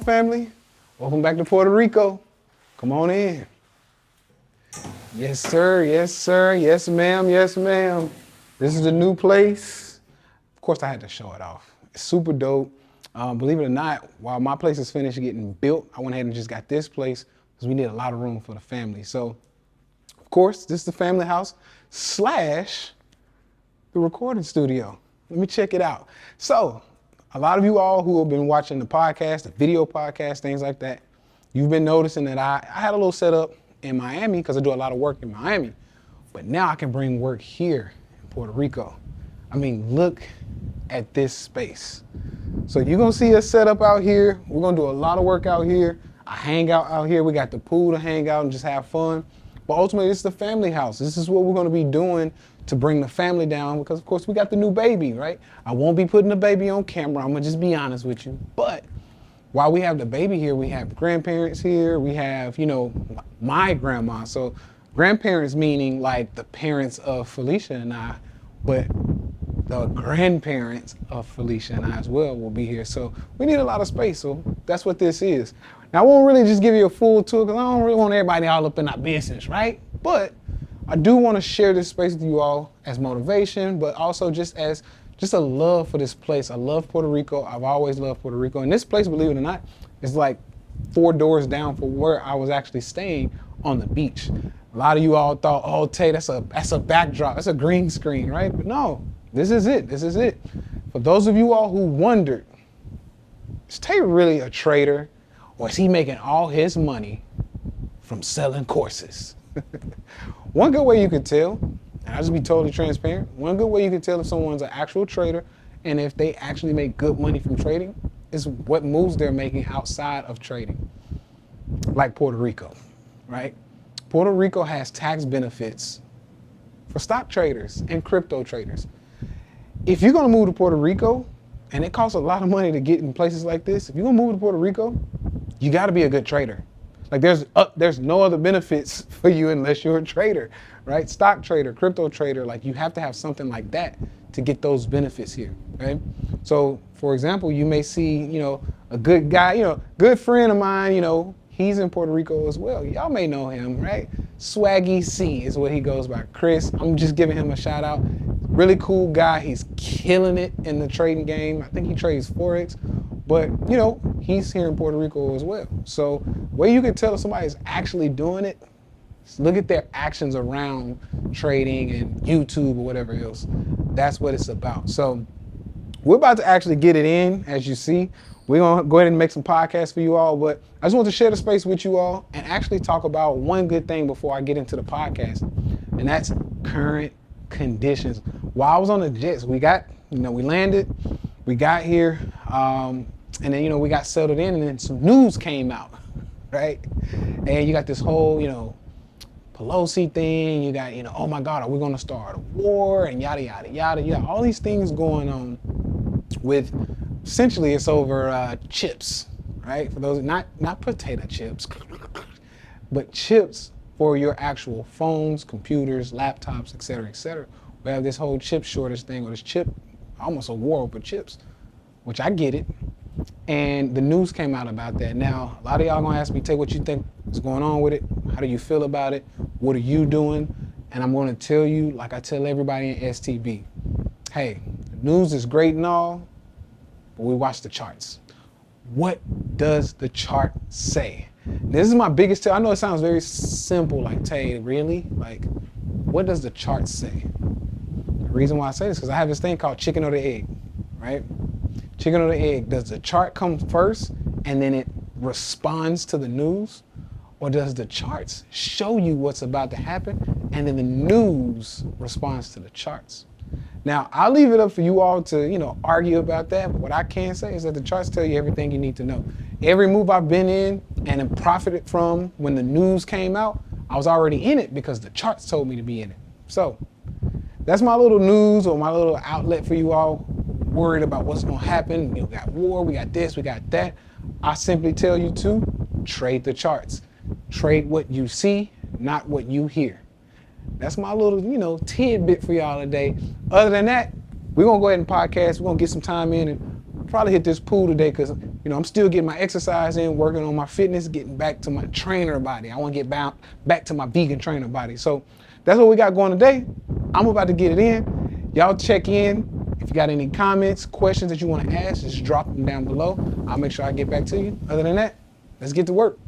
family? Welcome back to Puerto Rico. Come on in. Yes, sir. Yes, sir. Yes, ma'am. Yes, ma'am. This is the new place. Of course, I had to show it off. It's super dope. Believe it or not, while my place is finished getting built, I went ahead and just got this place because we need a lot of room for the family. So, of course, this is the family house / the recording studio. Let me check it out. So, a lot of you all who have been watching the podcast, the video podcast, things like that, you've been noticing that I had a little setup in Miami because I do a lot of work in Miami. But now I can bring work here in Puerto Rico. I mean, look at this space. So you're gonna see us set up out here. We're gonna do a lot of work out here. I hang out here. We got the pool to hang out and just have fun. But ultimately, it's the family house. This is what we're gonna be doing to bring the family down because, of course, we got the new baby, right? I won't be putting the baby on camera. I'm gonna just be honest with you. But while we have the baby here, we have grandparents here. We have, my grandma. So grandparents meaning like the parents of Felicia and I, but the grandparents of Felicia and I as well will be here. So we need a lot of space. So that's what this is. Now, I won't really just give you a full tour because I don't really want everybody all up in our business, right? But I do want to share this space with you all as motivation, but also just as a love for this place. I love Puerto Rico. I've always loved Puerto Rico. And this place, believe it or not, is like 4 doors down from where I was actually staying on the beach. A lot of you all thought, oh, Tay, that's a backdrop. That's a green screen, right? But no, this is it. This is it. For those of you all who wondered, is Tay really a trader or is he making all his money from selling courses? One good way you could tell, and I'll just be totally transparent, one good way you can tell if someone's an actual trader and if they actually make good money from trading is what moves they're making outside of trading, like Puerto Rico, right? Puerto Rico has tax benefits for stock traders and crypto traders. If you're gonna move to Puerto Rico, and it costs a lot of money to get in places like this, if you're gonna move to Puerto Rico, you gotta be a good trader. Like there's no other benefits for you unless you're a trader, right? Stock trader, crypto trader, like you have to have something like that to get those benefits here, right? So for example, you may see, a good guy, good friend of mine, he's in Puerto Rico as well. Y'all may know him, right? Swaggy C is what he goes by. Chris, I'm just giving him a shout out. Really cool guy. He's killing it in the trading game. I think he trades Forex, but he's here in Puerto Rico as well. So way you can tell if somebody's actually doing it, look at their actions around trading and YouTube or whatever else. That's what it's about. So we're about to actually get it in, as you see. We're gonna go ahead and make some podcasts for you all, but I just want to share the space with you all and actually talk about one good thing before I get into the podcast, and that's current conditions. While I was on the jets, we got, we landed, we got here, and then, we got settled in, and then some news came out, right? And you got this whole, Pelosi thing, you got, oh my God, are we gonna start a war and yada, yada, yada. You got all these things going on with, essentially it's over chips, right? For those, not potato chips, but chips for your actual phones, computers, laptops, et cetera, et cetera. We have this whole chip shortage thing, or this chip, almost a war over chips, which I get it. And the news came out about that. Now, a lot of y'all gonna ask me, Tay, what you think is going on with it? How do you feel about it? What are you doing? And I'm gonna tell you, like I tell everybody in STB, hey, the news is great and all, but we watch the charts. What does the chart say? This is my biggest tell. I know it sounds very simple, like, Tay, really? Like, what does the chart say? The reason why I say this is because I have this thing called chicken or the egg, right? Chicken or the egg. Does the chart come first and then it responds to the news? Or does the charts show you what's about to happen and then the news responds to the charts? Now, I'll leave it up for you all to, argue about that. But what I can say is that the charts tell you everything you need to know. Every move I've been in and have profited from when the news came out, I was already in it because the charts told me to be in it. So that's my little news or my little outlet for you all worried about what's going to happen. We got war, we got this, we got that. I simply tell you to trade the charts. Trade what you see, not what you hear. That's my little, tidbit for y'all today. Other than that, we're going to go ahead and podcast. We're going to get some time in and probably hit this pool today because You know, I'm still getting my exercise in, working on my fitness, getting back to my trainer body. I want to get back to my vegan trainer body. So that's what we got going today. I'm about to get it in. Y'all check in. If you got any comments, questions that you want to ask, just drop them down below. I'll make sure I get back to you. Other than that, let's get to work.